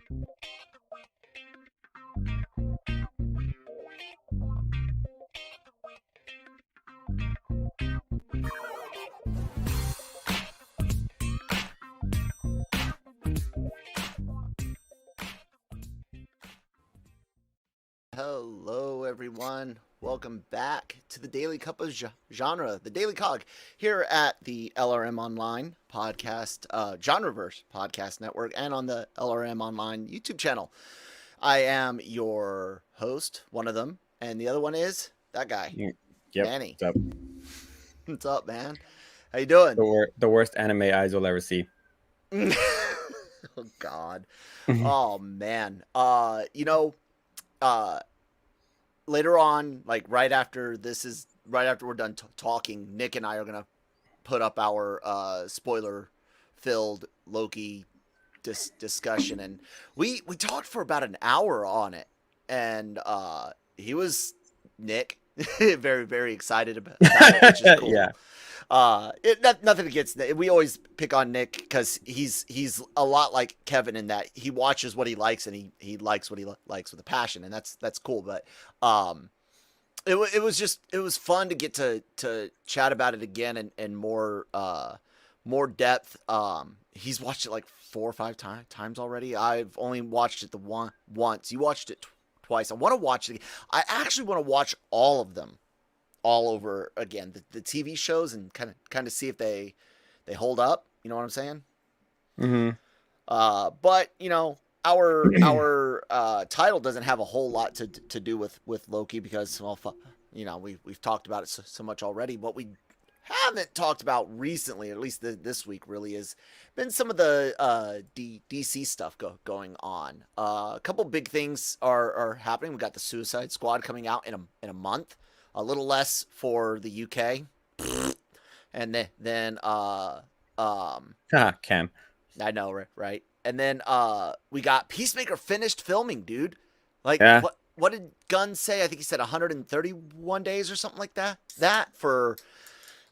Hello, everyone. Welcome back to the Daily Cup of Genre, the Daily COG, here at the LRM Online Podcast, Genreverse Podcast Network, and on the LRM Online YouTube channel. I am your host, one of them, and the other one is that guy, Manny. What's up? What's up, man? How you doing? The worst anime eyes you'll ever see. Oh, God. Oh, man. Later on, like right after we're done talking, Nick and I are gonna put up our spoiler-filled Loki discussion, and we talked for about an hour on it, and Nick very, very excited about it, which is cool. Yeah. Nothing against Nick. We always pick on Nick because he's a lot like Kevin in that he watches what he likes and he likes what he likes with a passion, and that's cool. But it was fun to get to chat about it again and more depth. He's watched it like 4 or 5 times already. I've only watched it once. You watched it twice. I want to watch it. I actually want to watch all of them all over again, the TV shows, and kind of see if they hold up. You know what I'm saying? Mm-hmm. But our title doesn't have a whole lot to do with Loki because, well, we've talked about it so much already. What we haven't talked about recently, at least this week, really has been some of the DC stuff going on. A couple big things are happening. We got the Suicide Squad coming out in a month. A little less for the UK, and then Cam. I know, right? And then we got Peacemaker finished filming, dude. Like, yeah. What did Gunn say? I think he said 131 days or something like that. That for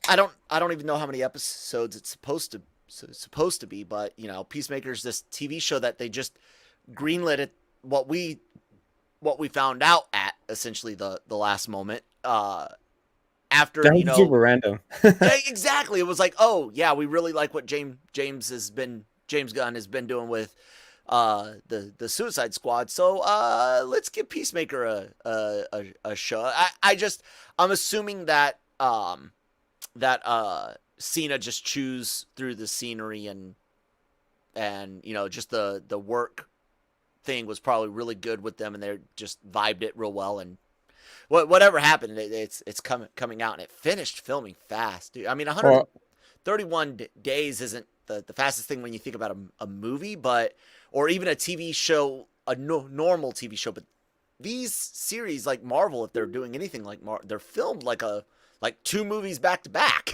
I don't even know how many episodes it's supposed to be, but Peacemaker's this TV show that they just greenlit it. What we found out at essentially the last moment. After that was super random. Yeah, exactly. It was like, oh yeah, we really like what James Gunn has been doing with the Suicide Squad. So let's give Peacemaker a show. I'm assuming that Cena just chews through the scenery and just the work thing was probably really good with them, and they just vibed it real well, and whatever happened, it's coming out, and it finished filming fast, dude. I mean, 131 days isn't the fastest thing when you think about a movie, or even a TV show, a normal TV show. But these series like Marvel, if they're doing anything like they're filmed like 2 movies back to back.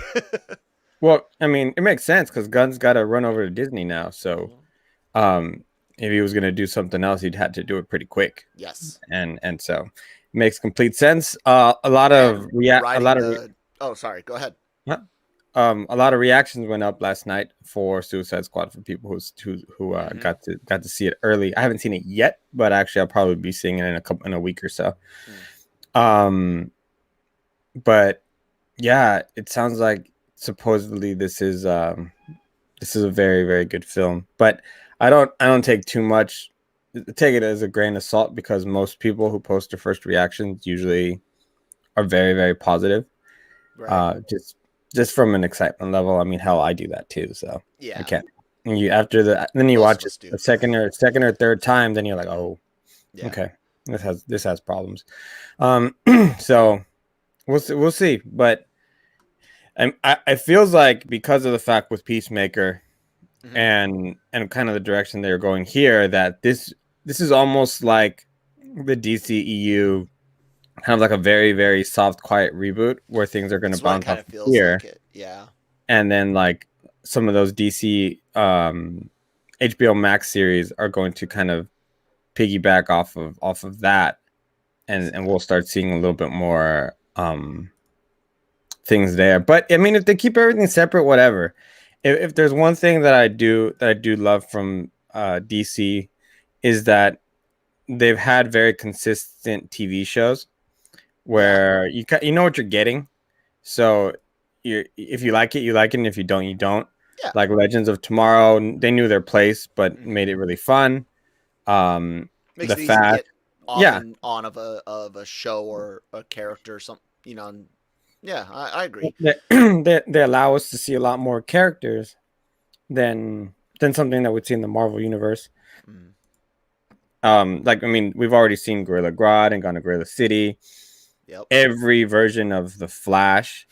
Well, I mean, it makes sense because Gunn's got to run over to Disney now, so if he was going to do something else, he'd had to do it pretty quick. Yes, and so it makes complete sense. Oh, sorry, go ahead. A lot of reactions went up last night for Suicide Squad for people who got to see it early. I haven't seen it yet, but actually I'll probably be seeing it in a week or so. But yeah, it sounds like supposedly this is a very, very good film, but I don't take it as a grain of salt because most people who post their first reactions usually are very, very positive. Right. Just from an excitement level. I mean, hell, I do that too. So yeah, I can't. And then you watch it a second or third time, then you're like, oh, yeah. Okay, this has problems. So we'll see. But I feels like because of the fact with Peacemaker. Mm-hmm. and kind of the direction they're going here, that this is almost like the DCEU, kind of like a very, very soft, quiet reboot where things are going to bounce off here. Like it. Yeah. And then like some of those DC HBO Max series are going to kind of piggyback off of that, and we'll start seeing a little bit more things there. But I mean, if they keep everything separate, whatever. If there's one thing that I do love from DC, is that they've had very consistent TV shows where you know what you're getting. So if you like it, you like it, and if you don't, you don't. Yeah. Like Legends of Tomorrow, they knew their place, but made it really fun. Makes The it easy to Fast, get off yeah, and on of a show or a character or something, you know. And yeah, I agree. they allow us to see a lot more characters than something that we'd see in the Marvel universe. Like, I mean, we've already seen Gorilla Grodd and gone to Gorilla City. Yep. Every version of the Flash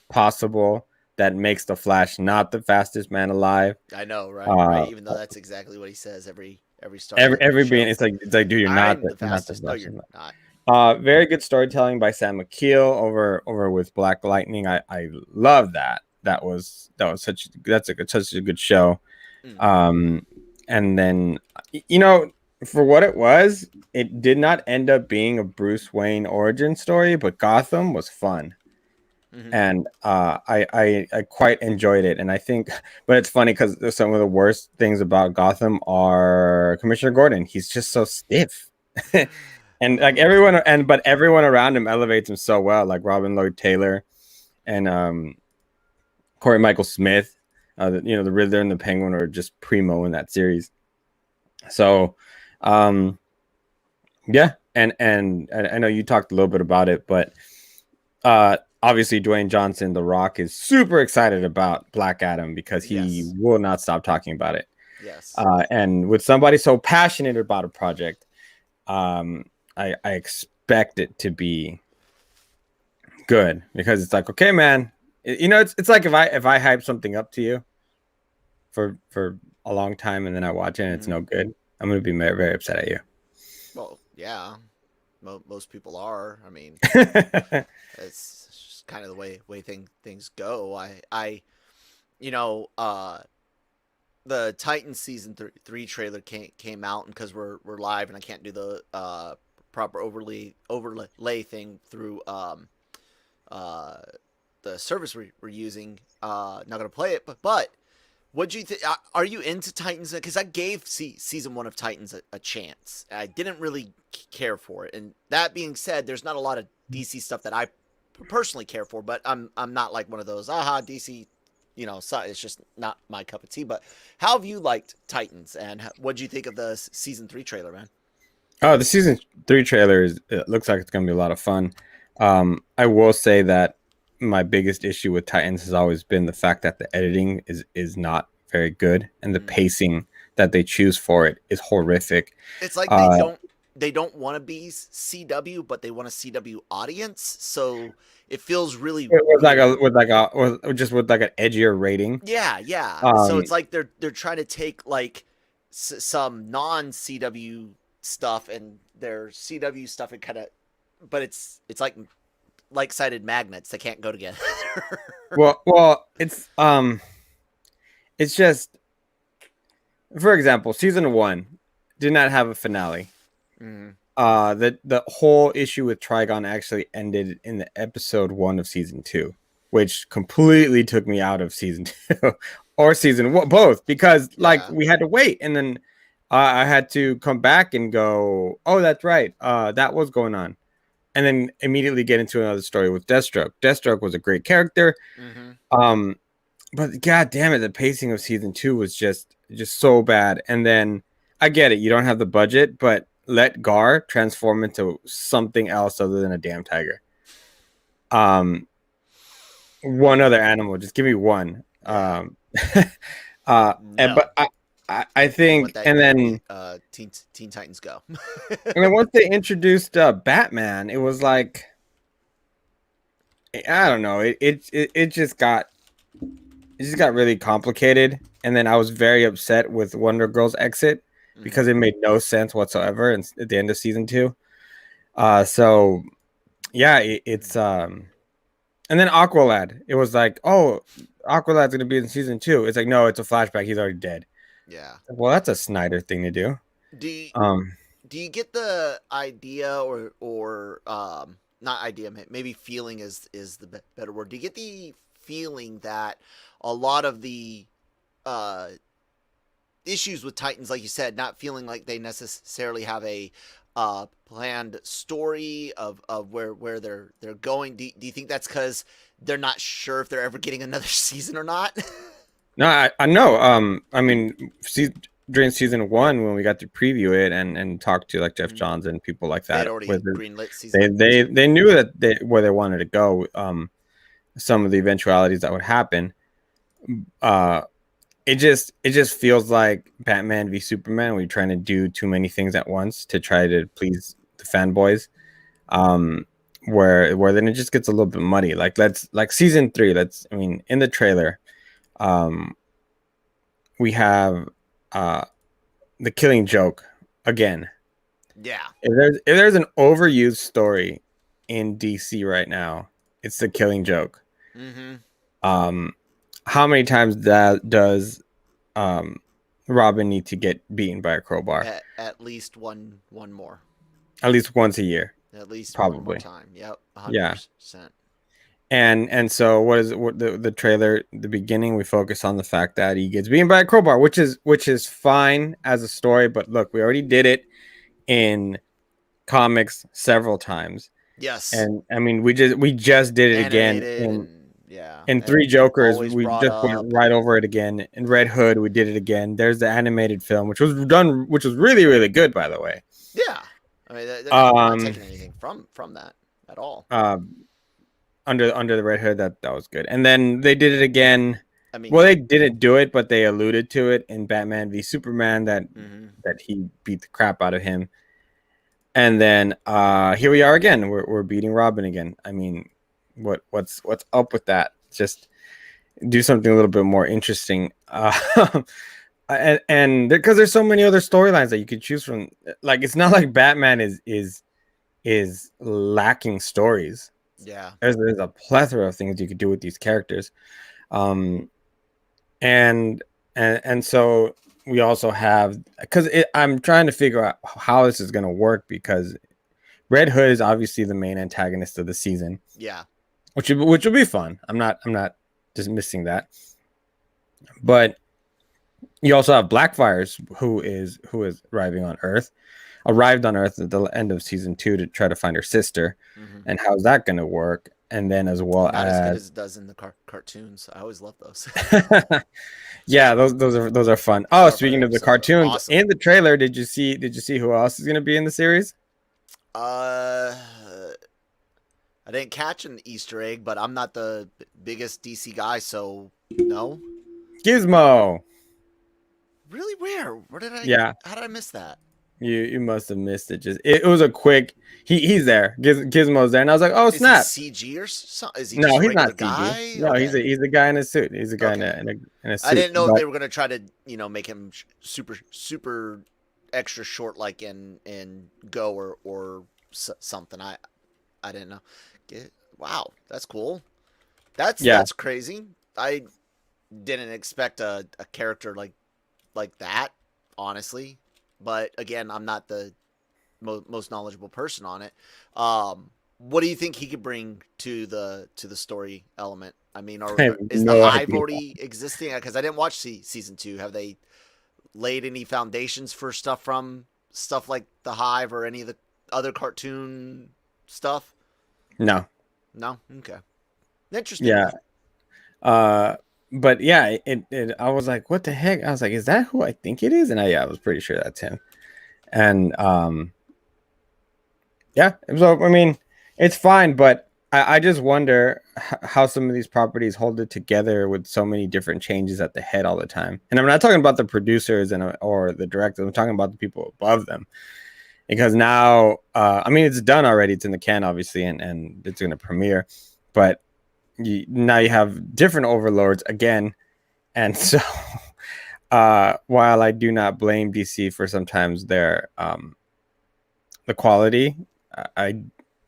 possible that makes the Flash not the fastest man alive. I know, right? Right. Even though that's exactly what he says every start. Every being, it's like, dude, you're not the fastest. No, you're not. Very good storytelling by Sam McKeel over with Black Lightning. I love that. That's such a good show. And then, you know, for what it was, it did not end up being a Bruce Wayne origin story, but Gotham was fun. And I quite enjoyed it. And I think, but it's funny because some of the worst things about Gotham are Commissioner Gordon. He's just so stiff. And like but everyone around him elevates him so well, like Robin Lloyd Taylor and Corey Michael Smith. You know, the Riddler and the Penguin are just primo in that series. So, yeah, and I know you talked a little bit about it, but obviously Dwayne Johnson, The Rock, is super excited about Black Adam because he will not stop talking about it. Yes. And with somebody so passionate about a project, I expect it to be good because it's like, okay, man, you know, it's like if I hype something up to you for a long time and then I watch it and it's no good, I'm going to be very, very upset at you. Well, yeah, most people are. I mean, it's just kind of the way things go. You know, the Titans season 3 trailer came out, and because we're live and I can't do the proper overlay thing through the service we're using, not gonna play it, but what do you think? Are you into Titans? Because I gave season 1 of Titans a chance. I didn't really care for it, and that being said, there's not a lot of DC stuff that I personally care for, but I'm not like one of those DC, you know, it's just not my cup of tea. But how have you liked Titans, and what do you think of the season 3 trailer, man? Oh, the season 3 trailer it looks like it's gonna be a lot of fun. I will say that my biggest issue with Titans has always been the fact that the editing is not very good, and the pacing that they choose for it is horrific. It's like they don't want to be CW, but they want a CW audience, so it feels really with like an edgier rating. Yeah. So it's like they're trying to take like some non-CW stuff and their CW stuff and kind of, but it's like sided magnets that can't go together. well, it's just, for example, season 1 did not have a finale. The whole issue with Trigon actually ended in the episode 1 of season 2, which completely took me out of season 2 or season 1, both, because like we had to wait, and then I had to come back and go, oh, that's right, that was going on, and then immediately get into another story with Deathstroke. Deathstroke was a great character, but god damn it, the pacing of season 2 was just so bad. And then I get it, you don't have the budget, but let Gar transform into something else other than a damn tiger. One other animal, just give me one. No. But I think, and then Teen Titans Go. And then once they introduced Batman, it was like, I don't know, it just got really complicated. And then I was very upset with Wonder Girl's exit because it made no sense whatsoever at the end of season 2. So yeah, it's and then Aqualad, it was like, oh, Aqualad's gonna be in season 2. It's like, no, it's a flashback, he's already dead. Yeah. Well, that's a Snyder thing to do. Do you get the idea or not idea, maybe feeling is the better word. Do you get the feeling that a lot of the issues with Titans, like you said, not feeling like they necessarily have a planned story of where they're going. Do you think that's because they're not sure if they're ever getting another season or not? No, I know. I mean, during season 1, when we got to preview it and talk to like Jeff Johns and people like that, they'd already greenlit season. They knew that where they wanted to go. Some of the eventualities that would happen. It just feels like Batman v Superman. We're trying to do too many things at once to try to please the fanboys. Where then it just gets a little bit muddy. Like season 3. In the trailer, we have the Killing Joke again. Yeah. If there's an overused story in DC right now, it's the Killing Joke. Mm-hmm. How many times does Robin need to get beaten by a crowbar? At least one more. At least once a year. At least probably one more time. Yep. 100%. Yeah. And so what the trailer, the beginning, we focus on the fact that he gets beaten by a crowbar, which is fine as a story, but look, we already did it in comics several times. Yes. And I mean, we just did it again in Three Jokers. We just went right over it again. In Red Hood, we did it again. There's the animated film, which was really, really good, by the way. Yeah. I mean, they're not taking anything from that at all. Under the Red Hood, that was good. And then they did it again. I mean, well, they didn't do it, but they alluded to it in Batman v Superman that he beat the crap out of him. And then here we are again. We're beating Robin again. I mean, what's up with that? Just do something a little bit more interesting. And because there's so many other storylines that you could choose from. Like, it's not like Batman is lacking stories. Yeah, there's a plethora of things you could do with these characters, and so we also have, because I'm trying to figure out how this is going to work, because Red Hood is obviously the main antagonist of the season. Yeah, which will be fun. I'm not dismissing that, but you also have Blackfire's who is arrived on Earth at the end of season 2 to try to find her sister. And how's that going to work? And then as well, not as good as it does in the cartoons. I always love those. Yeah, those are fun. Oh, speaking of the cartoons, awesome. In the trailer, did you see who else is going to be in the series? I didn't catch an Easter egg, but I'm not the biggest DC guy, so no. Gizmo. Really? Where did I? Yeah. How did I miss that? You must have missed it. It was a quick. He's there. Gizmo's there, and I was like, oh snap! Is he CG or something? Is he no, just he's not guy? CG. No, okay. he's a guy in a suit. He's a guy in a suit. I didn't know if they were gonna try to make him super extra short, like in Go or something. I didn't know. Wow, that's cool. That's crazy. I didn't expect a character like that, honestly. But again, I'm not the most knowledgeable person on it. What do you think he could bring to the story element? I mean, is the Hive already existing? Because I didn't watch season 2. Have they laid any foundations for stuff like the Hive or any of the other cartoon stuff? No. Okay. Interesting. Yeah. But yeah, it I was like, what the heck? I was like, is that who I think it is? And I was pretty sure that's him. And yeah, so I mean, it's fine, but I just wonder how some of these properties hold it together with so many different changes at the head all the time. And I'm not talking about the producers or the directors. I'm talking about the people above them. Because now, I mean, it's done already. It's in the can, obviously, and it's going to premiere. But now you have different overlords again. And so while I do not blame DC for sometimes their the quality,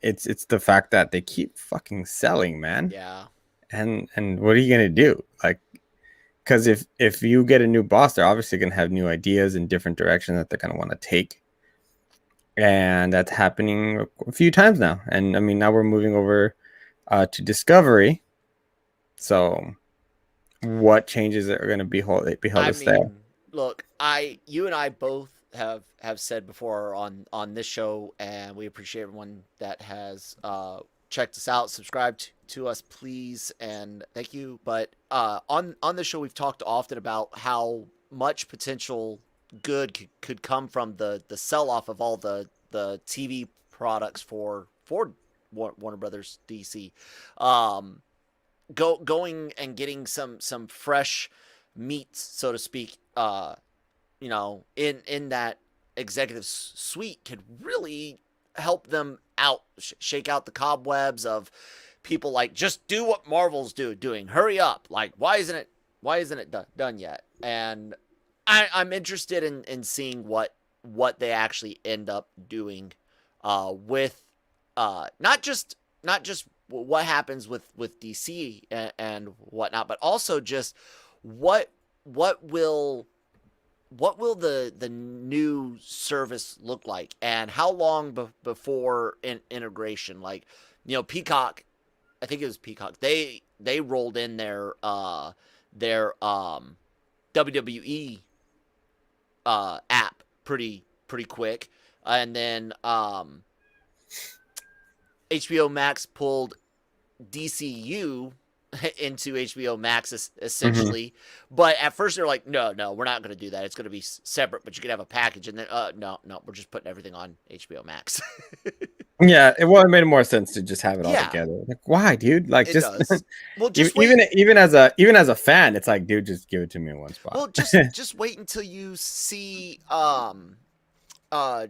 it's the fact that they keep fucking selling, man. Yeah. And what are you gonna do? Like, because if you get a new boss, they're obviously gonna have new ideas and different directions that they're gonna want to take. And that's happening a few times now. And I mean, now we're moving over to Discovery. So what changes are going to be held there? look, you and I both have said before on this show, and we appreciate everyone that has checked us out, subscribed to us, please, and thank you. But on the show, we've talked often about how much potential good could come from the sell off of all the TV products for Warner Brothers DC. Going and getting some fresh meat, so to speak, in that executive suite could really help them out, shake out the cobwebs of people like, just do what Marvel's doing. Hurry up. Like, why isn't it done yet? And I'm interested in seeing what they actually end up doing with not just what happens with DC and whatnot, but also just what will the new service look like, and how long before integration? Like, Peacock, I think it was Peacock. They rolled in their WWE app pretty quick, and then HBO Max pulled DCU into HBO Max essentially. Mm-hmm. But at first they're like, no, we're not going to do that. It's going to be separate, but you can have a package. And then no, we're just putting everything on HBO Max. Yeah, it made more sense to just have it all together. Like, why, dude? Like, it just well, just even as a fan, it's like, dude, just give it to me in one spot. Well, just wait until you see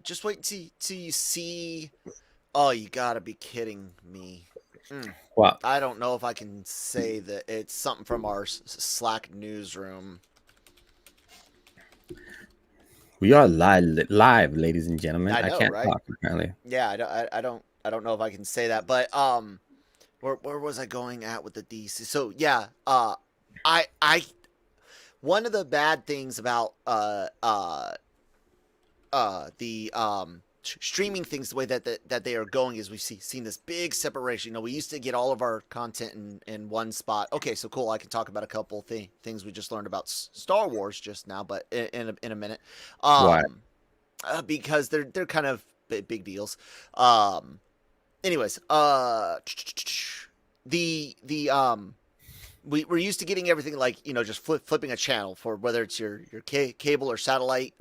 just wait until you see. Oh, you gotta be kidding me. Wow. I don't know if I can say that it's something from our Slack newsroom. We are live, ladies and gentlemen. I know, I can't right? talk apparently. Yeah, I don't know if I can say that, but where was I going at with the DC? So yeah, I one of the bad things about the streaming things the way that they are going is we've seen this big separation. We used to get all of our content in one spot. Okay, so cool. I can talk about a couple things we just learned about Star Wars just now, but in a minute. Why? Because they're kind of big deals. Anyways, we're used to getting everything like, just flipping a channel for whether it's your cable or satellite,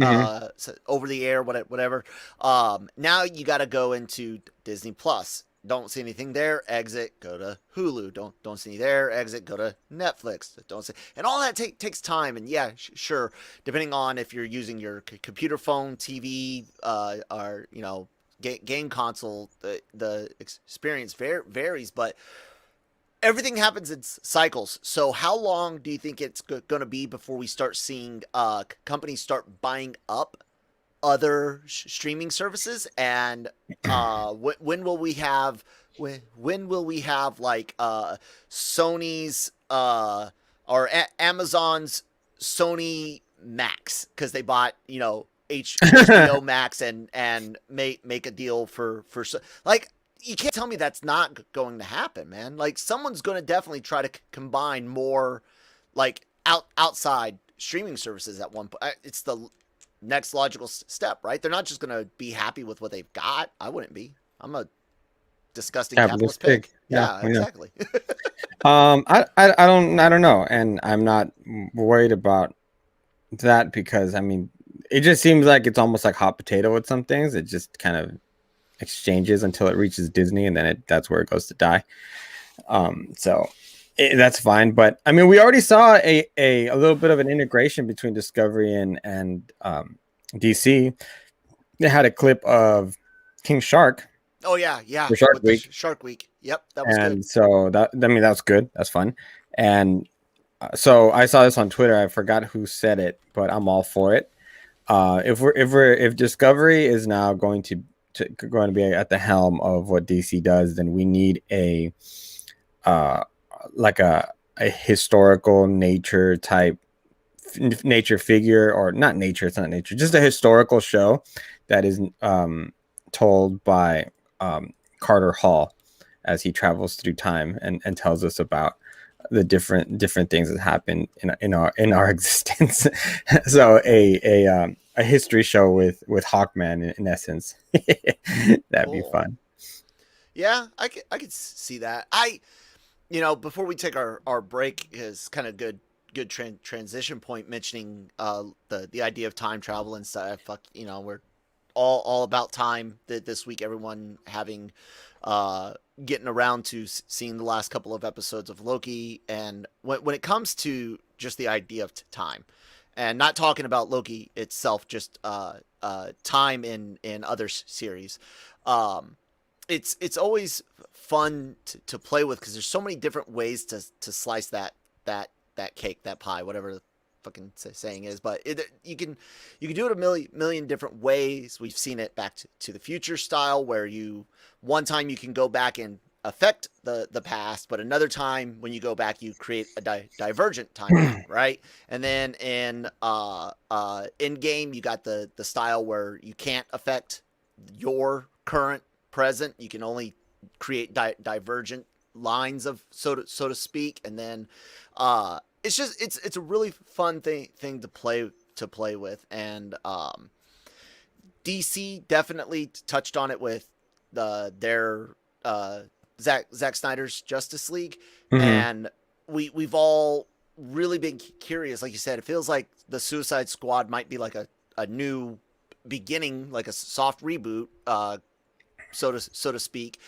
over the air, whatever. Now you got to go into Disney Plus. Don't see anything there. Exit. Go to Hulu. Don't see any there. Exit. Go to Netflix. Don't see. And all that takes time. And yeah, sure. Depending on if you're using your computer, phone, TV, or game console, the experience varies, but everything happens in cycles. So how long do you think it's going to be before we start seeing companies start buying up other streaming services? And when will we have like Sony's or Amazon's Sony Max, because they bought HBO Max and make a deal for like. You can't tell me that's not going to happen, man. Like, someone's going to definitely try to combine more, like, outside streaming services at one point. It's the next logical step, right? They're not just going to be happy with what they've got. I wouldn't be. I'm a disgusting capitalist pig. Yeah, exactly. I don't know, and I'm not worried about that because it just seems like it's almost like hot potato with some things. It just kind of exchanges until it reaches Disney, and then that's where it goes to die. So that's fine. But we already saw a little bit of an integration between Discovery and DC. They had a clip of King Shark. Oh yeah. For Shark Week. Shark Week. Yep, that was and good. So that's good. That's fun. And so I saw this on Twitter. I forgot who said it, but I'm all for it. If Discovery is now going to be at the helm of what DC does, then we need a historical nature type nature figure, or not nature. It's not nature, just a historical show that is told by Carter Hall as he travels through time and tells us about the different things that happen in our existence. So a history show with Hawkman in essence. That'd be fun. Yeah, I could see that. Before we take our break, is kind of good transition point, mentioning the idea of time travel and stuff. We're all about time this week. Everyone having getting around to seeing the last couple of episodes of Loki, and when it comes to just the idea of time, and not talking about Loki itself, just time in other series. It's always fun to play with, because there's so many different ways to slice that cake, that pie, whatever the fucking saying is. But you can do it a million different ways. We've seen it Back to the Future style, where one time you can go back and affect the past, but another time when you go back, you create a divergent timeline, right? And then in game, you got the style where you can't affect your current present. You can only create divergent lines of so to speak. And then it's a really fun thing to play with. And DC definitely touched on it with their Zack Snyder's Justice League. Mm-hmm. And we've all really been curious. Like you said, it feels like the Suicide Squad might be like a new beginning, like a soft reboot, so to speak.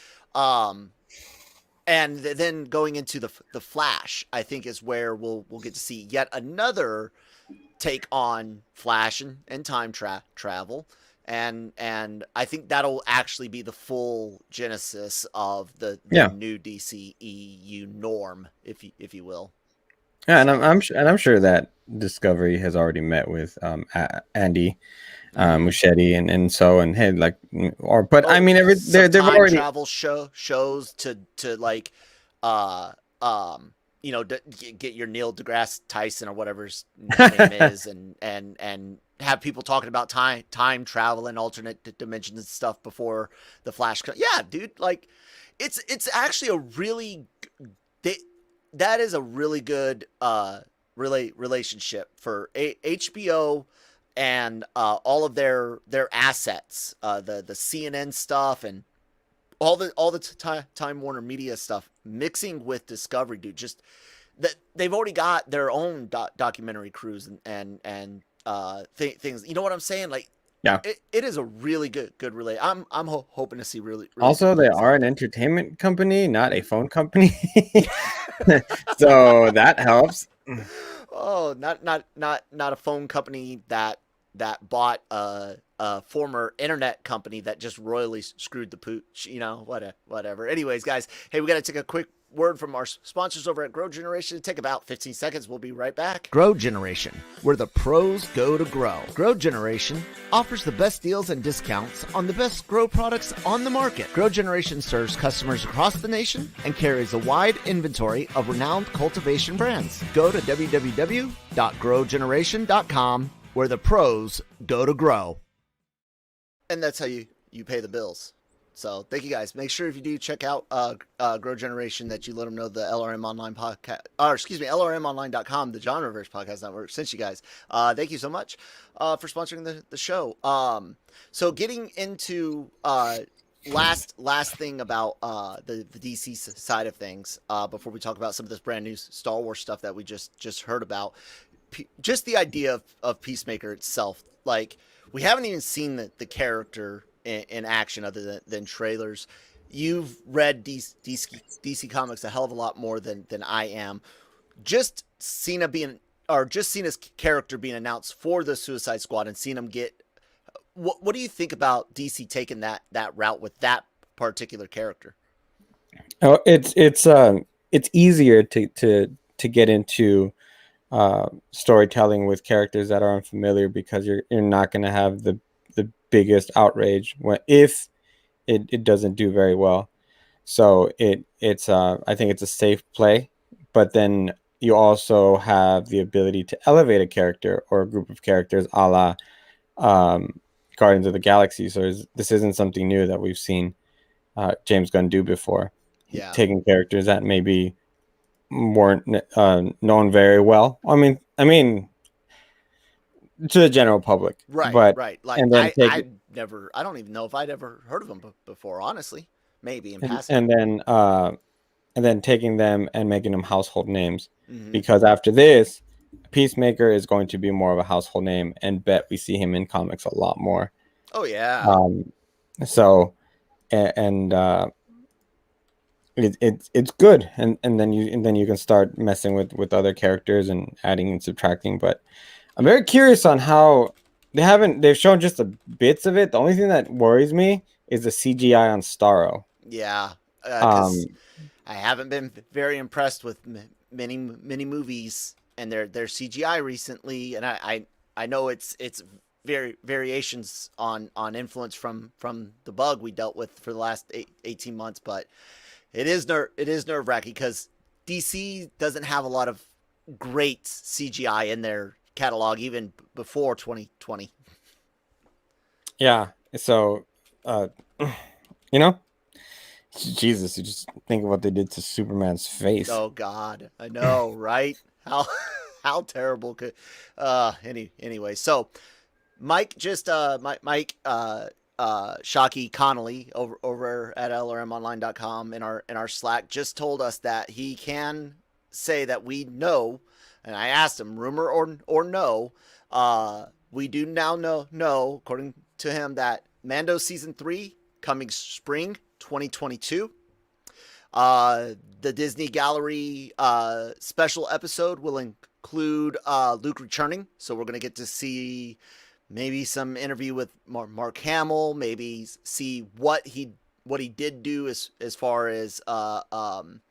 And then going into the Flash, I think, is where we'll get to see yet another take on Flash and time travel. And I think that'll actually be the full genesis of the new DCEU norm, if you will. Yeah, and I'm sure that Discovery has already met with Andy Muschietti and so, and hey, like, I mean, they've already travel shows to like get your Neil deGrasse Tyson or whatever his name is, and have people talking about time travel and alternate dimensions and stuff before the Flash. Yeah, dude, like it's actually a really that is a really good relationship for HBO and all of their assets, the CNN stuff and all the Time Warner Media stuff mixing with Discovery, dude. Just that they've already got their own documentary crews and things. You know what I'm saying? Like, yeah, it is a really good relay. I'm hoping to see really also, they are an entertainment company, not a phone company. So that helps. Oh, not a phone company that bought a former internet company that just royally screwed the pooch, whatever. Anyways, guys, hey, we got to take a quick word from our sponsors over at Grow Generation. Take about 15 seconds. We'll be right back. Grow Generation, where the pros go to grow. Grow Generation offers the best deals and discounts on the best grow products on the market. Grow Generation serves customers across the nation and carries a wide inventory of renowned cultivation brands. Go to www.growgeneration.com, where the pros go to grow. And that's how you pay the bills. So thank you, guys. Make sure if you do check out Grow Generation, that you let them know the LRM Online podcast, LRMonline.com, the Genreverse podcast network, sent you guys. Thank you so much for sponsoring the show. So getting into last thing about the DC side of things, before we talk about some of this brand new Star Wars stuff that we just heard about, just the idea of Peacemaker itself. Like, we haven't even seen the character in action other than trailers. You've read DC Comics a hell of a lot more than I am. Just seen his character being announced for the Suicide Squad and seen him get. What do you think about DC taking that route with that particular character? Oh, it's easier to get into storytelling with characters that are unfamiliar, because you're not going to have the biggest outrage if it doesn't do very well. So it's I think it's a safe play, but then you also have the ability to elevate a character or a group of characters, a la Guardians of the Galaxy. So this isn't something new that we've seen James Gunn do before. Yeah, taking characters that maybe weren't known very well. I mean, to the general public, Right. but Like and then I don't even know if I'd ever heard of him before, honestly. Maybe in passing. and then taking them and making them household names, Mm-hmm. because after this, Peacemaker is going to be more of a household name, and bet we see him in comics a lot more. Oh yeah. So and it's good, and then you can start messing with other characters and adding and subtracting. But I'm very curious on how they've shown just a bits of it. The only thing that worries me is the CGI on Starro. Yeah, because I haven't been very impressed with many movies and their CGI recently, and I know it's very variations on influence from the bug we dealt with for the last 18 months, but it is nerve wracking because DC doesn't have a lot of great CGI in their catalog even before 2020. Yeah, so you know, Jesus, you just think of what they did to Superman's face. Oh God, I know, right? How terrible could anyway. So Mike just Mike Shockey Connolly over at LRMonline.com in our Slack just told us that he can say that we know, and I asked him, rumor or no, we do now know according to him that Mando season 3 coming spring 2022. The Disney Gallery special episode will include Luke returning, so we're gonna get to see maybe some interview with Mark Hamill, maybe see what he did do as far as on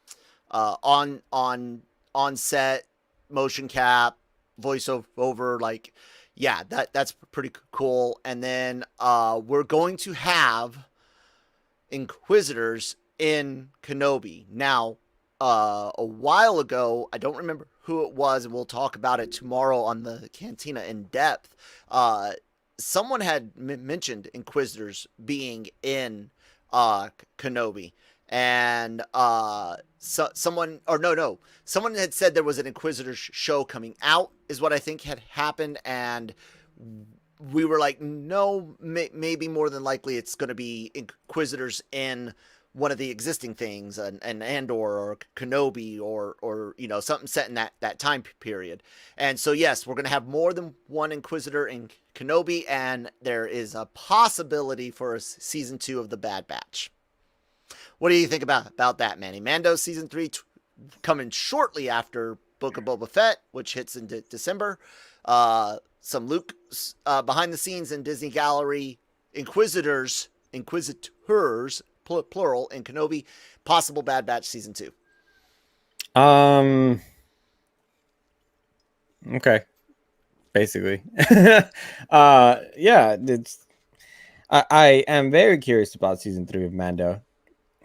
set motion cap voiceover, like yeah, that's pretty cool. And then we're going to have Inquisitors in Kenobi. Now, a while ago, I don't remember who it was, and we'll talk about it tomorrow on the Cantina in depth. Someone had mentioned Inquisitors being in Kenobi, and someone had said there was an Inquisitors show coming out, is what I think had happened, and we were like, no, maybe more than likely it's going to be Inquisitors in one of the existing things, an Andor or Kenobi or you know, something set in that time period. And so yes, we're going to have more than one Inquisitor in Kenobi, and there is a possibility for a season 2 of The Bad Batch. What do you think about that, Manny? Mando season 3 coming shortly after Book of Boba Fett, which hits in December. Some Luke behind the scenes in Disney Gallery, Inquisitors, plural, in Kenobi, possible Bad Batch season 2. Okay. Basically. Yeah, it's I am very curious about season 3 of Mando,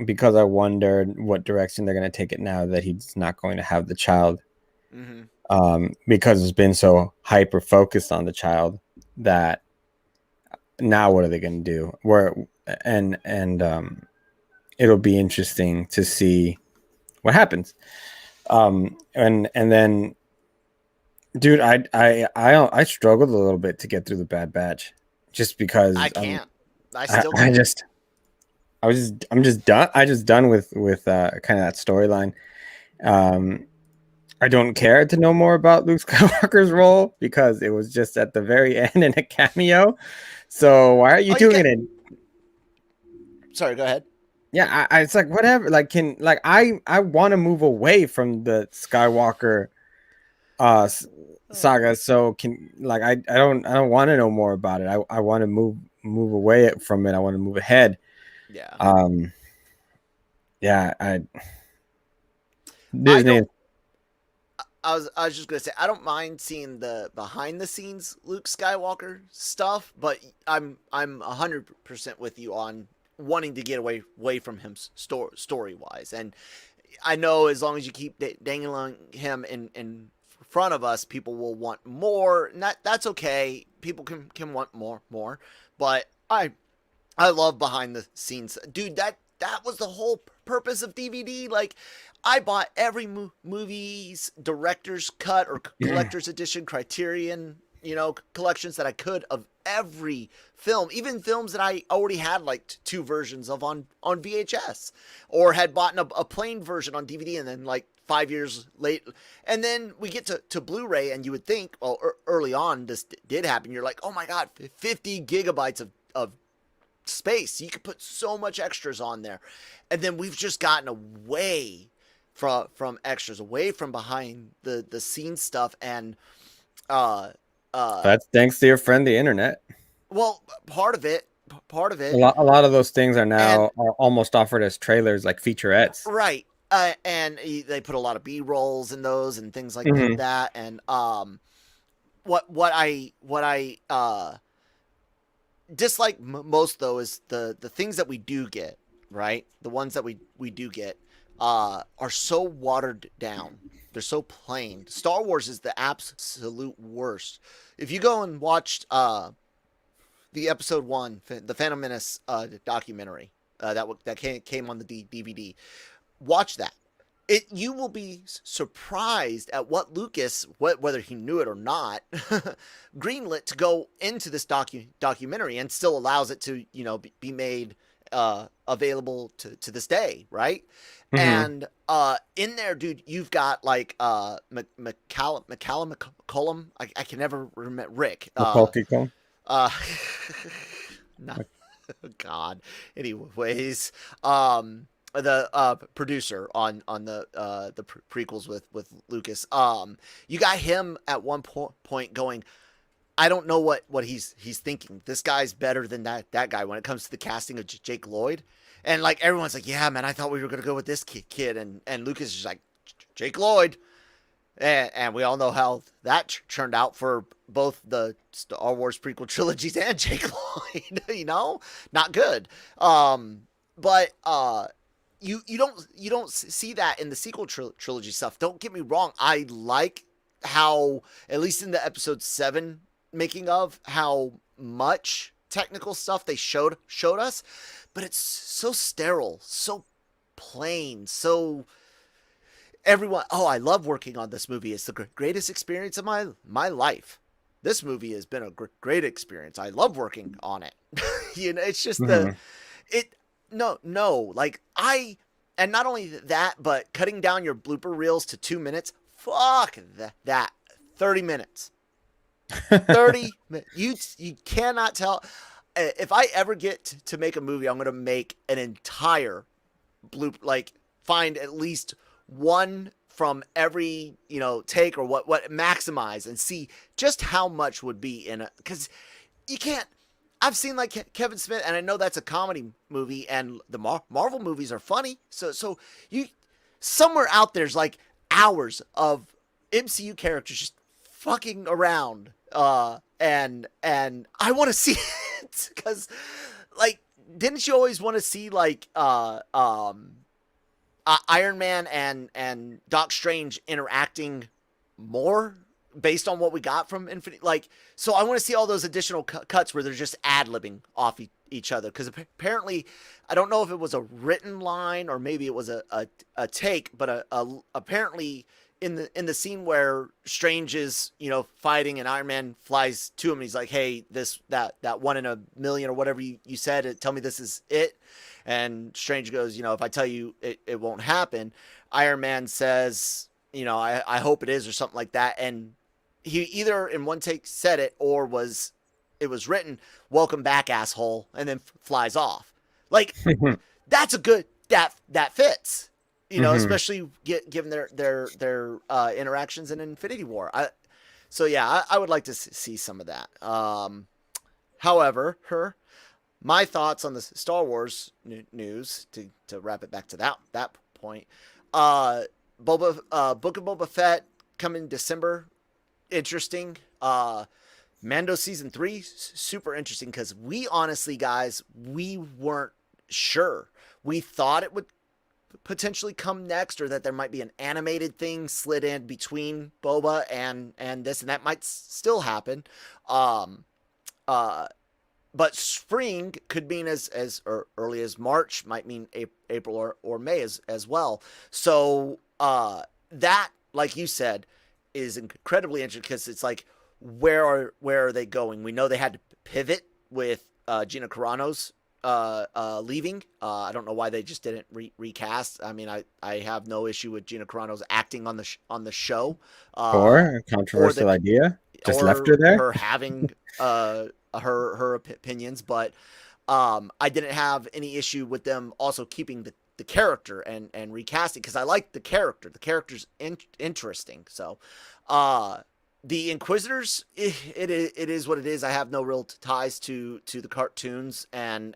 because I wondered what direction they're going to take it now that he's not going to have the child. Mm-hmm. Because it's been so hyper focused on the child that now what are they going to do? It'll be interesting to see what happens. And then, dude, I struggled a little bit to get through the Bad Batch, just because I can't. I'm just done. I just done with kind of that storyline. I don't care to know more about Luke Skywalker's role because it was just at the very end in a cameo. So why are you doing it? Sorry, go ahead. Yeah, it's like whatever. Like, I want to move away from the Skywalker saga. So I don't want to know more about it. I want to move away from it. I want to move ahead. Yeah. Yeah. Disney. I was just gonna say, I don't mind seeing the behind the scenes Luke Skywalker stuff, but I'm 100% with you on wanting to get away from him story wise. And I know as long as you keep dangling him in front of us, people will want more. And that's okay. People can want more. But I love behind the scenes, dude. that was the whole purpose of DVD. Like, I bought every movie's director's cut or collector's edition Criterion, collections that I could of every film, even films that I already had like 2 versions of on VHS, or had bought a plain version on DVD, and then like 5 years late. And then we get to Blu-ray, and you would think, well, early on this did happen. You're like, oh my God, 50 gigabytes of space. You could put so much extras on there. And then we've just gotten away from extras, away from behind the scenes stuff. And that's thanks to your friend, the internet. Well, part of it. A lot of those things are now are almost offered as trailers, like featurettes. Right. And they put a lot of B-rolls in those and things like that. And what I dislike most, though, is the things that we do get, right? The ones that we do get are so watered down. They're so plain. Star Wars is the absolute worst. If you go and watch the episode 1, the Phantom Menace documentary that came on the DVD, watch that. You will be surprised at what Lucas, whether he knew it or not, greenlit to go into this documentary, and still allows it to be made available to this day, right? And in there, dude, you've got like McCallum. I can never remember Rick. No. God. Anyways, the producer on the prequels with Lucas. You got him at one point going, I don't know what he's thinking. This guy's better than that guy when it comes to the casting of Jake Lloyd. And like everyone's like, yeah, man, I thought we were gonna go with this kid, and Lucas is like, Jake Lloyd, and we all know how that turned out for both the Star Wars prequel trilogies and Jake Lloyd. Not good. But you don't see that in the sequel trilogy stuff. Don't get me wrong. I like how, at least in the episode 7 making of, how much technical stuff they showed us, but it's so sterile, so plain, so everyone. Oh, I love working on this movie. It's the greatest experience of my life. This movie has been a great experience. I love working on it. It's just and not only that, but cutting down your blooper reels to 2 minutes. Fuck that. 30 minutes. 30 minutes. You cannot tell. If I ever get to make a movie, I'm going to make an entire bloop, like find at least one from every, take, or what maximize, and see just how much would be in it. Because you can't. I've seen like Kevin Smith, and I know that's a comedy movie, and the Marvel movies are funny. So you somewhere out there's like hours of MCU characters just fucking around, and I want to see it, because like, didn't you always want to see like Iron Man and Doc Strange interacting more based on what we got from Infinity? Like, so I want to see all those additional cuts where they're just ad-libbing off each other, because apparently, I don't know if it was a written line or maybe it was a take, but apparently in the scene where Strange is fighting and Iron Man flies to him and he's like, hey, that 1 in a million or whatever you said, tell me this is it. And Strange goes, if I tell you it won't happen. Iron Man says, I hope it is, or something like that. And he either in one take said it, or it was written, welcome back, asshole, and then flies off. Like, that's a good, that fits. Especially given their interactions in Infinity War. I would like to see some of that. However, my thoughts on the Star Wars news, to wrap it back to that point. Book of Boba Fett coming December, interesting. Mando season 3, super interesting, because we honestly, guys, we weren't sure. We thought it would potentially come next, or that there might be an animated thing slid in between Boba and this, and that might still happen. but spring could mean as early as March, might mean April or May as well. So that, like you said, is incredibly interesting because it's like, where are they going? We know they had to pivot with Gina Carano's leaving. I don't know why they just didn't recast. I mean, I have no issue with Gina Carano's acting on the show. Or a controversial idea. Just left her there. Her having her opinions, but I didn't have any issue with them also keeping the character and recasting, because I like the character. The character's interesting. So the Inquisitors, it is what it is. I have no real ties to the cartoons, and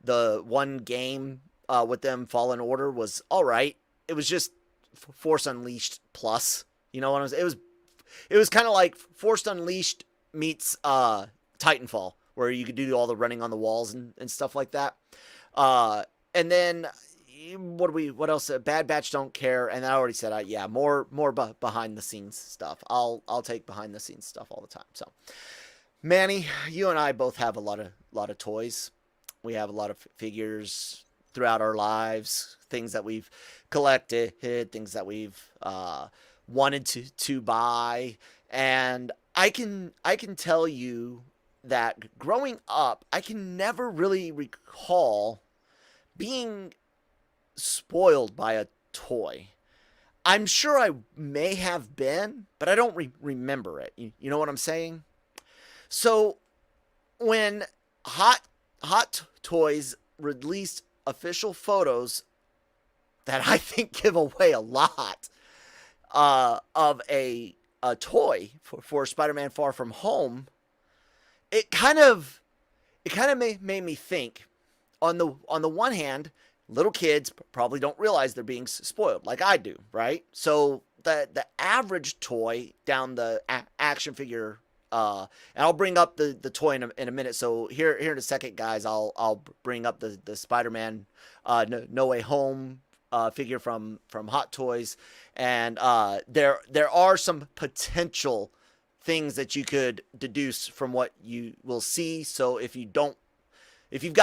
the one game with them, Fallen Order, was all right. It was just Force Unleashed plus. You know what I'm saying? It was kind of like Force Unleashed meets Titanfall, where you could do all the running on the walls and stuff like that. And then what else? Bad Batch, don't care. And I already said, yeah, more behind the scenes stuff. I'll take behind the scenes stuff all the time. So, Manny, you and I both have a lot of toys. We have a lot of figures throughout our lives, things that we've collected, things that we've wanted to buy. And I can tell you that growing up, I can never really recall being spoiled by a toy. I'm sure I may have been, but I don't remember it. You know what I'm saying? So when Hot Toys released official photos that I think give away a lot of a toy for Spider-Man Far From Home, it kind of made me think. On the one hand, little kids probably don't realize they're being spoiled like I do, right? So the average toy down the action figure, and I'll bring up the toy in a minute. So here in a second, guys, I'll bring up the Spider-Man No Way Home figure from Hot Toys, and there are some potential things that you could deduce from what you will see. So if you've got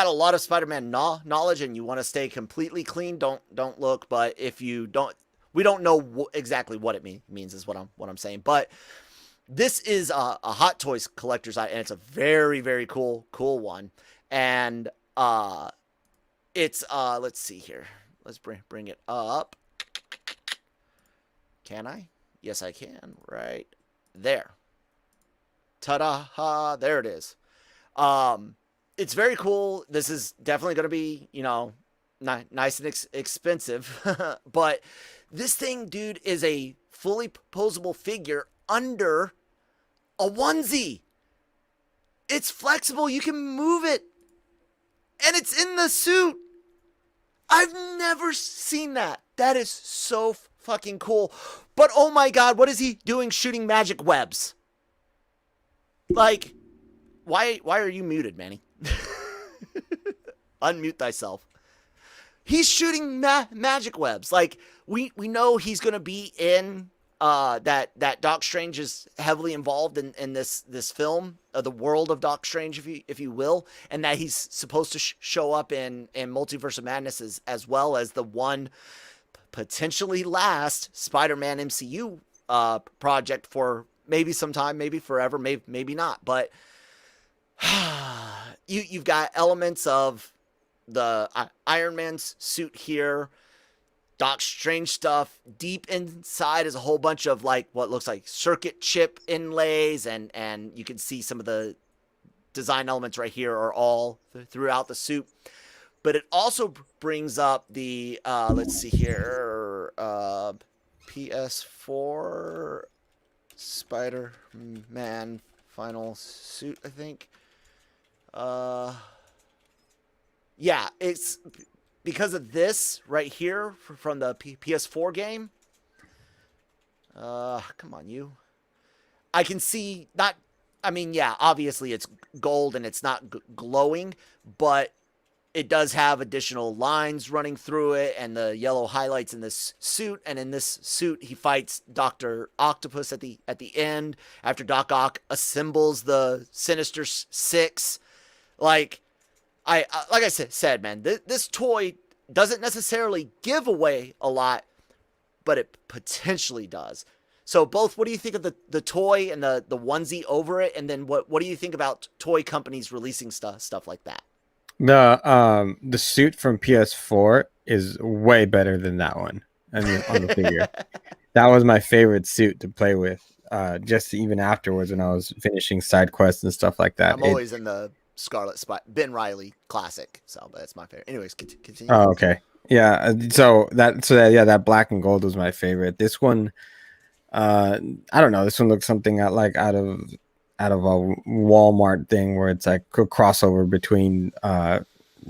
a lot of Spider-Man knowledge and you want to stay completely clean, don't look. But if you don't, we don't know exactly what it means is what I'm saying. But this is a Hot Toys collector's item, and it's a very, very cool one. And it's let's see here. Let's bring it up. Can I? Yes, I can. Right there. Ta-da! There it is. It's very cool. This is definitely going to be, nice and expensive. But this thing, dude, is a fully posable figure under a onesie. It's flexible. You can move it. And it's in the suit. I've never seen that. That is so fucking cool. But oh my God, what is he doing shooting magic webs? Like, why are you muted, Manny? Unmute thyself. He's shooting magic webs. Like, we know he's gonna be in that Doc Strange is heavily involved in this film, the world of Doc Strange, if you will, and that he's supposed to show up in Multiverse of Madness as well as the one potentially last Spider-Man MCU project for maybe sometime, maybe forever, maybe not. But you've got elements of the Iron Man's suit here, Doc Strange stuff. Deep inside is a whole bunch of like what looks like circuit chip inlays, and you can see some of the design elements right here are all throughout the suit. But it also brings up the let's see here, PS4 Spider-Man final suit, I think. Yeah, it's because of this right here from the PS4 game. Come on, you. I can see not. I mean, yeah, obviously it's gold and it's not glowing, but it does have additional lines running through it and the yellow highlights in this suit. And in this suit, he fights Dr. Octopus at the end after Doc Ock assembles the Sinister Six. Like like I said, man, this toy doesn't necessarily give away a lot, but it potentially does. So both, what do you think of the toy and the onesie over it, and then what do you think about toy companies releasing stuff like that? The suit from PS4 is way better than that one. I mean, on the figure, that was my favorite suit to play with. Just even afterwards when I was finishing side quests and stuff like that. I'm always in the Scarlet Spot Ben Riley classic, so that's my favorite. Anyways, continue. Oh, okay. Yeah. That black and gold was my favorite. This one, I don't know. This one looks something like out of a Walmart thing where it's like a crossover between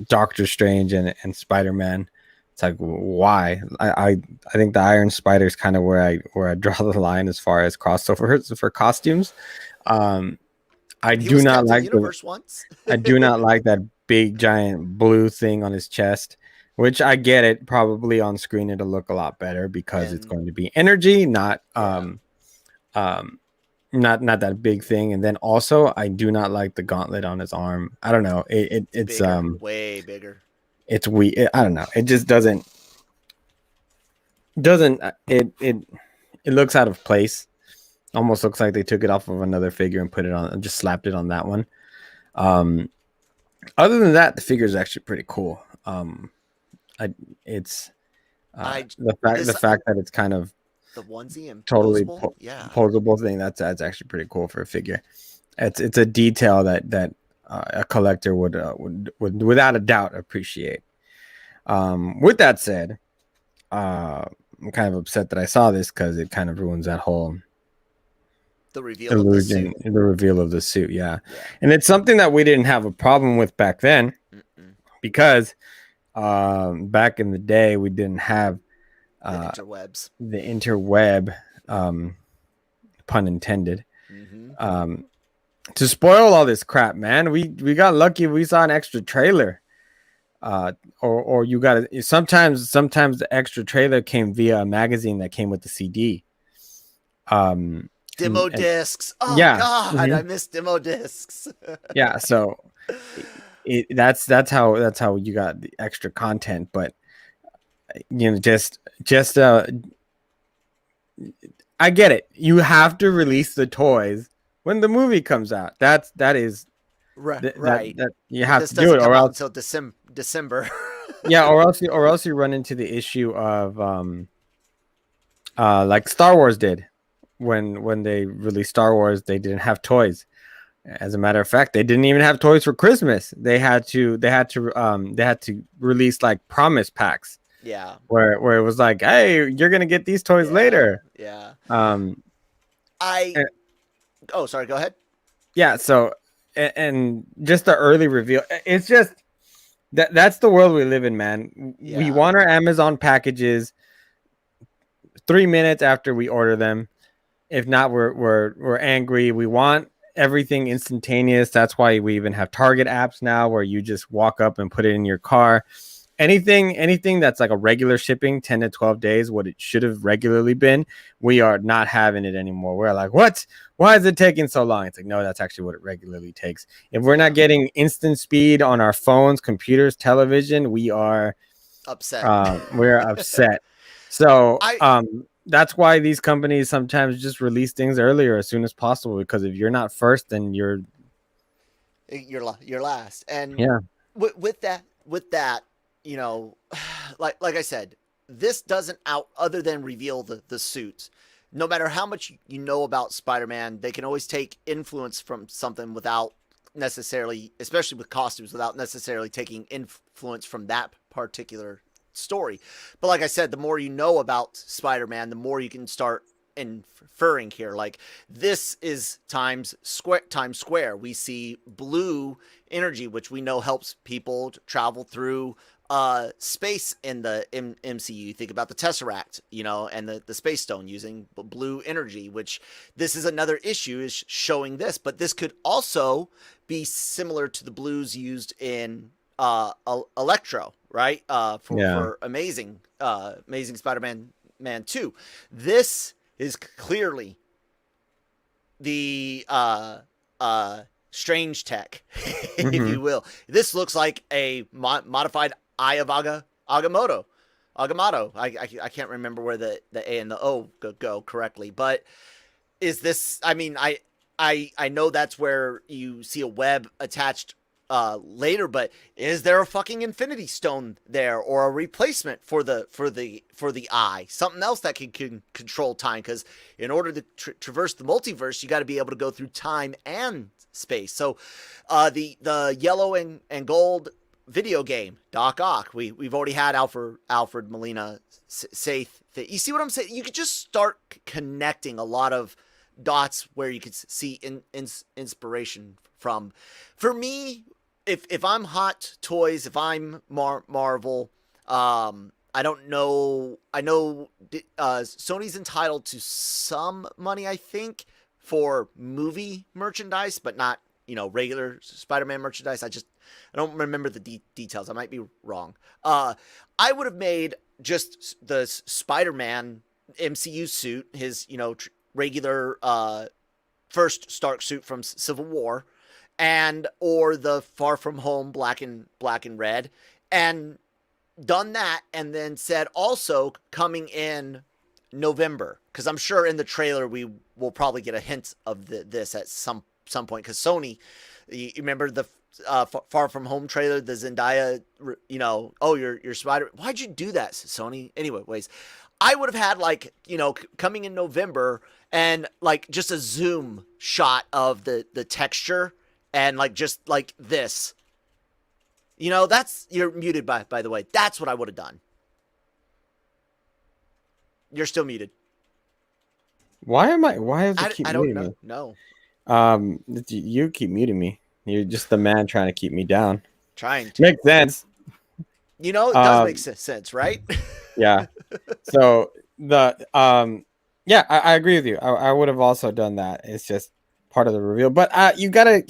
Doctor Strange and Spider-Man. It's like, why? I think the Iron Spider is kind of where I draw the line as far as crossovers for costumes. I do not like Universe once. I do not like that big giant blue thing on his chest, which I get it. Probably on screen it'll look a lot better because it's going to be energy, not not that big thing. And then also I do not like the gauntlet on his arm. I don't know. It's bigger, way bigger. It's weird. I don't know. It just doesn't it looks out of place. Almost looks like they took it off of another figure and put it on, just slapped it on that one. Other than that, the figure is actually pretty cool. The fact that it's kind of the onesie and totally posable, thing, that's actually pretty cool for a figure. It's a detail that a collector would without a doubt appreciate. With that said, I'm kind of upset that I saw this because it kind of ruins that whole the reveal of the suit. Yeah. And it's something that we didn't have a problem with back then. Because back in the day we didn't have the interweb, pun intended, to spoil all this crap, man. We got lucky we saw an extra trailer, or you got it. Sometimes the extra trailer came via a magazine that came with the CD. Demo discs. Oh God, I miss demo discs. Yeah, so that's how you got the extra content. But just I get it. You have to release the toys when the movie comes out. That is right. That you have to do it, or else until December. Yeah, or else you run into the issue of like Star Wars did. When they released Star Wars, they didn't have toys. As a matter of fact, they didn't even have toys for Christmas. They had to release like promise packs. Yeah. Where it was like, hey, you're gonna get these toys later. Yeah. Sorry, go ahead. Yeah. So and just the early reveal. It's just that's the world we live in, man. Yeah. We want our Amazon packages 3 minutes after we order them. If not, we're angry. We want everything instantaneous. That's why we even have Target apps now where you just walk up and put it in your car. Anything that's like a regular shipping, 10 to 12 days, what it should have regularly been, we are not having it anymore. We're like, what? Why is it taking so long? It's like, no, that's actually what it regularly takes. If we're not getting instant speed on our phones, computers, television, we are upset. We're upset. So that's why these companies sometimes just release things earlier as soon as possible, because if you're not first, then you're last. And yeah, with that, like I said, this doesn't other than reveal the suit. No matter how much you know about Spider-Man, they can always take influence from something without necessarily, especially with costumes, without necessarily taking influence from that particular story. But like I said, the more you know about Spider-Man, the more you can start inferring here. Like, this is Times Square. We see blue energy, which we know helps people travel through space in the MCU. You think about the Tesseract, and the Space Stone using blue energy, which this is another issue, is showing this. But this could also be similar to the blues used in Electro, right? For Amazing Spider-Man 2. This is clearly the strange tech, if you will. This looks like a modified Eye of Agamotto. Agamotto. I can't remember where the A and the O go correctly, but is this? I mean, I know that's where you see a web attached later, but is there a fucking Infinity Stone there, or a replacement for the eye? Something else that can control time, because in order to traverse the multiverse, you got to be able to go through time and space. So the yellow and gold video game, Doc Ock, we've already had Alfred Molina say that. You see what I'm saying? You could just start connecting a lot of dots where you could see inspiration from. For me, if I'm Hot Toys, if I'm Marvel, I don't know. I know Sony's entitled to some money, I think, for movie merchandise, but not, regular Spider-Man merchandise. I don't remember the details. I might be wrong. I would have made just the Spider-Man MCU suit, his, regular first Stark suit from Civil War, or the Far From Home black and red, and done that, and then said also coming in November, because I'm sure in the trailer we will probably get a hint of this at some point, because Sony, you remember the Far From Home trailer, the Zendaya, oh, you're Spider. Why'd you do that, Sony? Anyways, I would have had coming in November, and just a zoom shot of the texture, and just like this. That's, you're muted by the way. That's what I would have done. You're still muted. Why does it keep muting me? No. You keep muting me. You're just the man trying to keep me down. Trying to. Makes sense. It does make sense, right? Yeah. So yeah, I agree with you. I would have also done that. It's just part of the reveal. But you gotta.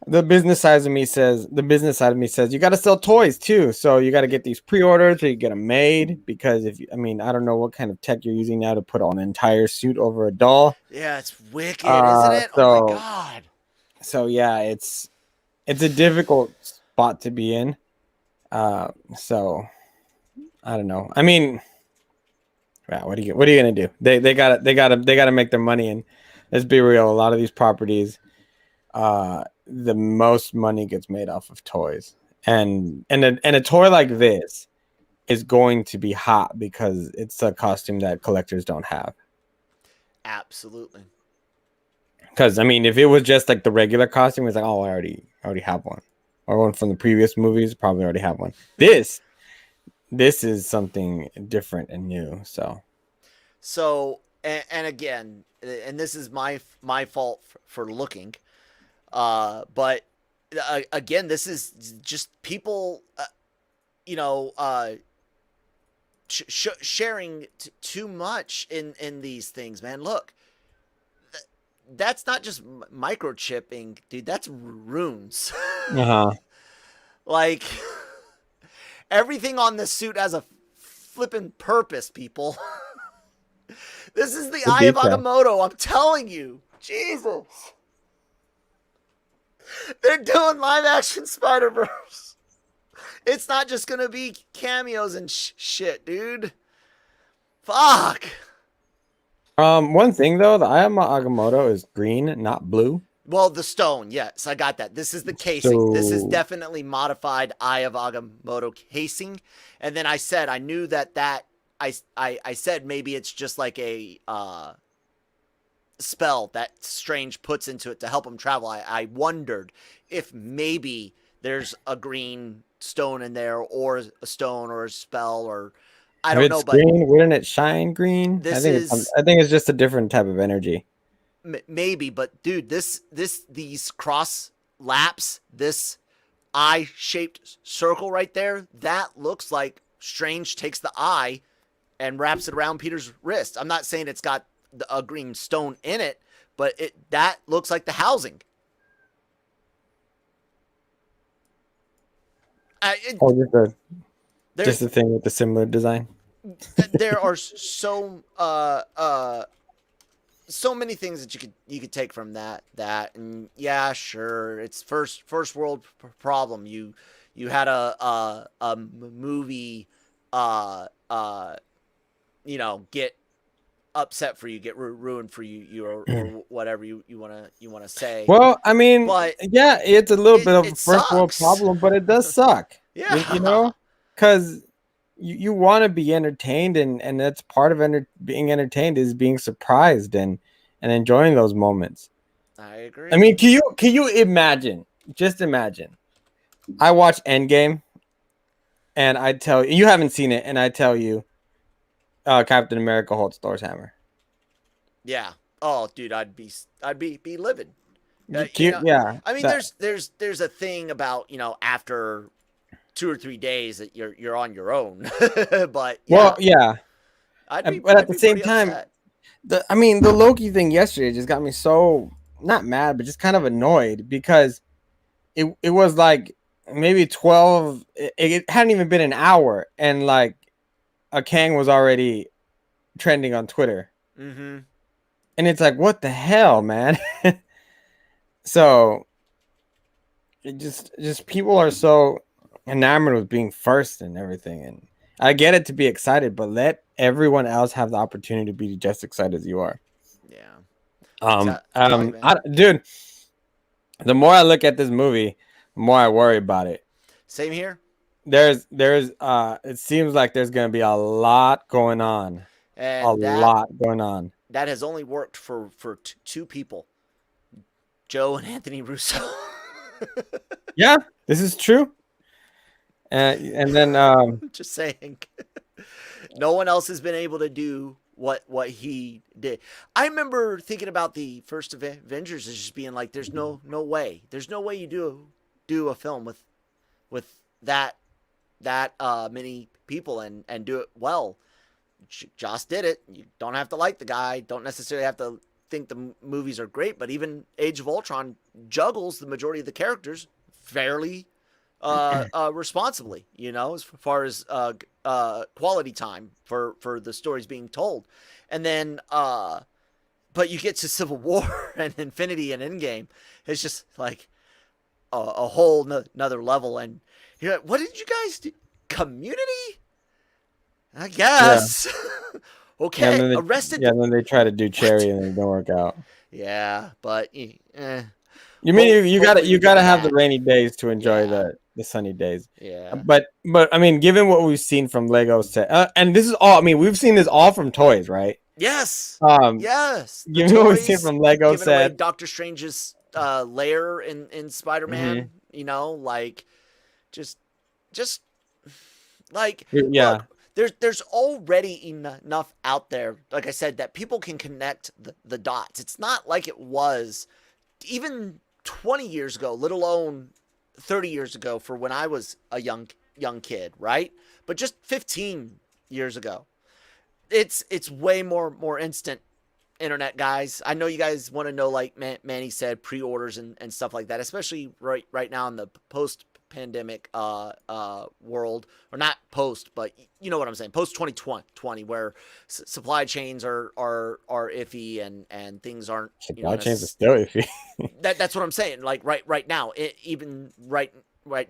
The business side of me says you got to sell toys too. So you got to get these pre-orders, or you get them made, because I don't know what kind of tech you're using now to put on an entire suit over a doll. Yeah, it's wicked, isn't it? Oh my god. So yeah, it's a difficult spot to be in. So I don't know. I mean, yeah, what are you gonna do? They gotta make their money, and let's be real. A lot of these properties, the most money gets made off of toys, and a toy like this is going to be hot because it's a costume that collectors don't have. Absolutely. Because if it was just like the regular costume, it's like, oh, I already have one, or one from the previous movies, probably already have one. This is something different and new. So and again, and this is my fault for looking. But again, this is just people, sharing too much in these things, man. Look, that's not just microchipping, dude. That's runes. Like, everything on this suit has a flipping purpose, people. This is the Eye of Agamotto. I'm telling you, Jesus. They're doing live action Spider-Verse. It's not just gonna be cameos and shit, dude. Fuck. One thing though, the Eye of Agamotto is green, not blue. Well, the stone, yes, I got that. This is the casing. This is definitely modified Eye of Agamotto casing. And then I said I knew that I said maybe it's just like a spell that Strange puts into it to help him travel. I wondered if maybe there's a green stone in there, or a stone, or a spell, or I don't know. But green, wouldn't it shine green? I think it's just a different type of energy. Maybe, but dude, these cross laps, this eye-shaped circle right there, that looks like Strange takes the eye and wraps it around Peter's wrist. I'm not saying it's got a green stone in it, but that looks like the housing. Just the thing with the similar design. There are so so many things that you could take from that, and yeah, sure, it's first world problem. You had a movie, uh, uh, get upset for you, get ruined for you, or whatever you wanna say. Well, I mean, But yeah, it's a little bit of a it first world sucks. problem, but it does suck. Yeah. Because you want to be entertained, and that's part of being entertained is being surprised and enjoying those moments. I agree. I mean, can you imagine? Just imagine. I watched Endgame, and I tell you, you haven't seen it, and I tell you, Captain America holds Thor's hammer. Yeah. Oh, dude, I'd be livid. Yeah. I mean, there's a thing about after 2 or 3 days that you're on your own, but yeah. Well, yeah. But at the same time, upset. the Loki thing yesterday just got me so not mad, but just kind of annoyed because it was like maybe 12. It hadn't even been an hour, and like a Kang was already trending on Twitter. Mm-hmm. And it's like, what the hell, man? So it just people are so enamored with being first and everything, and I get it to be excited, but let everyone else have the opportunity to be just excited as you are. Yeah. Dude, the more I look at this movie, the more I worry about it. Same here. There's it seems like there's gonna be a lot going on. And lot going on. That has only worked for two people, Joe and Anthony Russo. Yeah, this is true. And then just saying, no one else has been able to do what he did. I remember thinking about the first Avengers as just being like, there's no way you do a film with that many people and do it well. Joss did it. You don't have to like the guy. Don't necessarily have to think the movies are great. But even Age of Ultron juggles the majority of the characters fairly responsibly. As far as quality time for the stories being told. And then, but you get to Civil War and Infinity and Endgame, it's just like a whole another level. And you're like, what did you guys do? Community? I guess. Yeah. Okay. Yeah, Arrested. Yeah, and then they try to do Cherry and it don't work out. Yeah, but you mean you gotta have the rainy days to enjoy the sunny days. Yeah. But I mean, given what we've seen from Lego set, and this is all. I mean, we've seen this all from toys, right? Yes. Yes. Given what we've seen from Lego set, Doctor Strange's lair in Spider-Man. Mm-hmm. Like just like yeah. Look, there's already enough out there, like I said, that people can connect the dots. It's not like it was even 20 years ago, let alone 30 years ago for when I was a young kid, right? But just 15 years ago. It's way more instant internet, guys. I know you guys want to know, like Manny said, pre-orders and stuff like that, especially right now in the post-pandemic world, or not post, but you know what I'm saying, post 2020, where supply chains are iffy and things aren't. Supply chains are still iffy. That's what I'm saying. Like right now, even right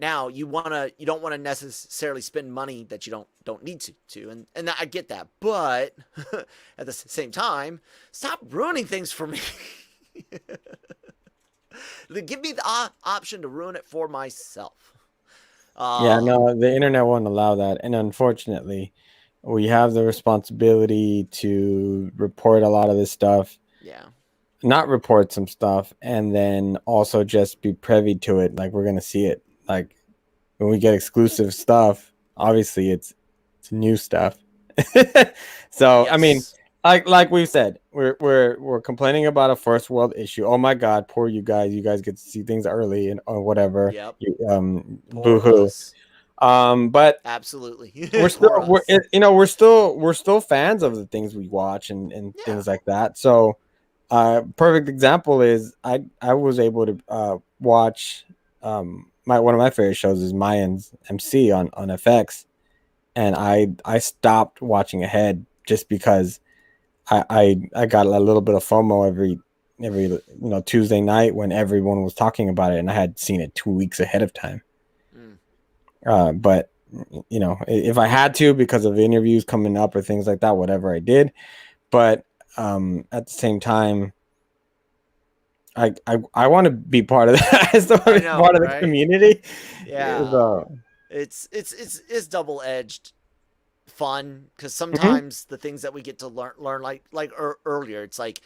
now, you don't want to necessarily spend money that you don't need to, and I get that, but at the same time, stop ruining things for me. Give me the option to ruin it for myself. Yeah, no, the internet won't allow that, and unfortunately, we have the responsibility to report a lot of this stuff. Yeah. Not report some stuff, and then also just be privy to it. Like, we're gonna see it. Like, when we get exclusive stuff, obviously it's new stuff. So yes. I mean, like we've said, we're complaining about a first world issue. Oh my God, poor you guys! You guys get to see things early and or whatever. Yep. Boo-hoo. But absolutely, we're still fans of the things we watch and things like that. So, perfect example is I was able to watch one of my favorite shows is Mayans MC on FX, and I stopped watching ahead just because I got a little bit of FOMO every Tuesday night when everyone was talking about it, and I had seen it 2 weeks ahead of time. But if I had to because of interviews coming up or things like that, whatever, I did. But at the same time, I want to be part of that. I still want to be part of the community. Yeah, it's double-edged fun, because sometimes the things that we get to learn like earlier, it's like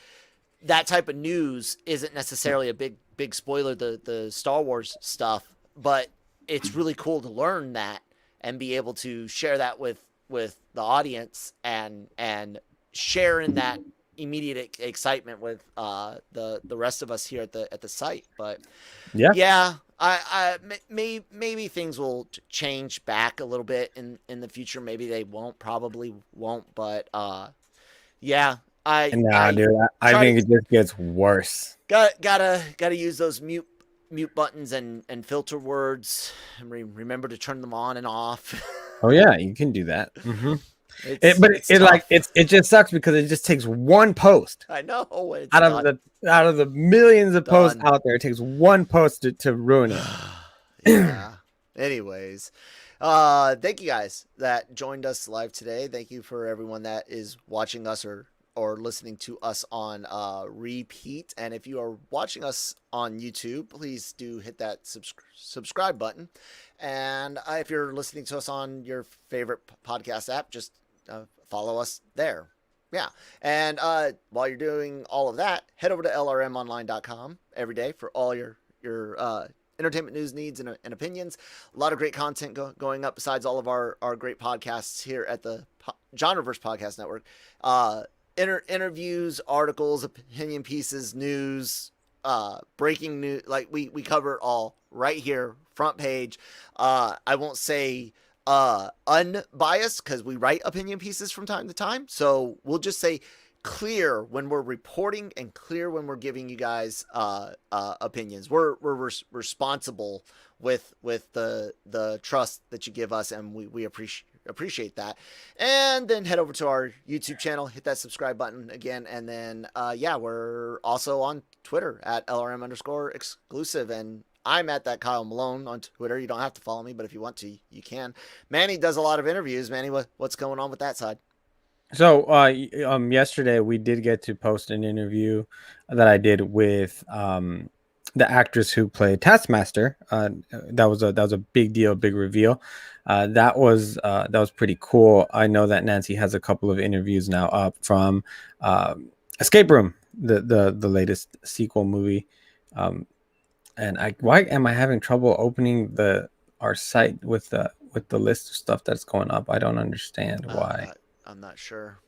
that type of news isn't necessarily a big spoiler, the Star Wars stuff, but it's really cool to learn that and be able to share that with the audience and share in that immediate excitement with the rest of us here at the site. But yeah, I maybe things will change back a little bit in the future. Maybe they probably won't. But yeah, dude, I think it just gets worse. Gotta use those mute buttons and filter words, and remember to turn them on and off. Oh yeah, you can do that. It just sucks because it just takes one post. I know. Out of the millions of posts out there, it takes one post to ruin it. Yeah. Anyways, thank you guys that joined us live today. Thank you for everyone that is watching us or listening to us on repeat. And if you are watching us on YouTube, please do hit that subscribe button. And if you're listening to us on your favorite podcast app, just follow us there. Yeah. And while you're doing all of that, head over to LRMonline.com every day for all your entertainment news needs and opinions. A lot of great content going up besides all of our great podcasts here at the Genreverse Podcast Network. Interviews, articles, opinion pieces, news, breaking news. Like we cover it all right here, front page. I won't say unbiased, because we write opinion pieces from time to time. So we'll just say clear when we're reporting and clear when we're giving you guys opinions. We're responsible with the trust that you give us, and we appreciate that. And then head over to our YouTube channel, hit that subscribe button again, and then we're also on Twitter at LRM_exclusive, and I'm at that Kyle Malone on Twitter. You don't have to follow me, but if you want to, you can. Manny does a lot of interviews. Manny, what's going on with that side? So yesterday we did get to post an interview that I did with the actress who played Taskmaster. That was a big deal, big reveal. That was pretty cool. I know that Nancy has a couple of interviews now up from Escape Room, the latest sequel movie. And why am I having trouble opening our site with the list of stuff that's going up? I don't understand why. I'm not sure.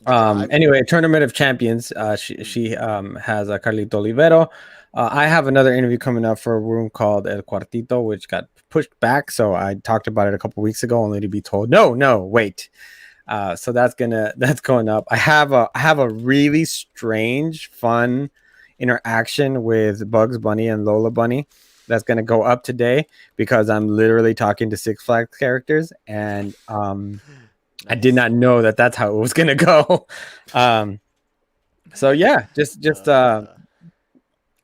Anyway, Tournament of Champions. She has Carlito Olivero. I have another interview coming up for a room called El Cuartito, which got pushed back. So I talked about it a couple weeks ago, only to be told, no, wait. So that's going up. I have a really strange, fun interaction with Bugs Bunny and Lola Bunny that's going to go up today, because I'm literally talking to Six Flags characters, and I did not know that that's how it was going to go. So yeah, just a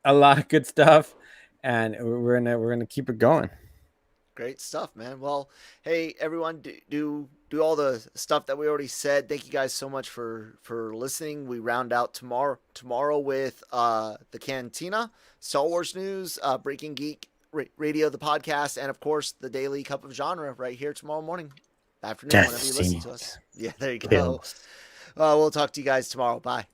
lot of good stuff, and we're gonna keep it going. Great stuff, man. Well, hey everyone, do all the stuff that we already said. Thank you guys so much for listening. We round out tomorrow with the Cantina, Star Wars news, Breaking Geek Radio, the podcast, and of course the Daily Cup of Genre right here tomorrow morning, afternoon, whenever you listen to us. Yeah, there you go. We'll talk to you guys tomorrow. Bye.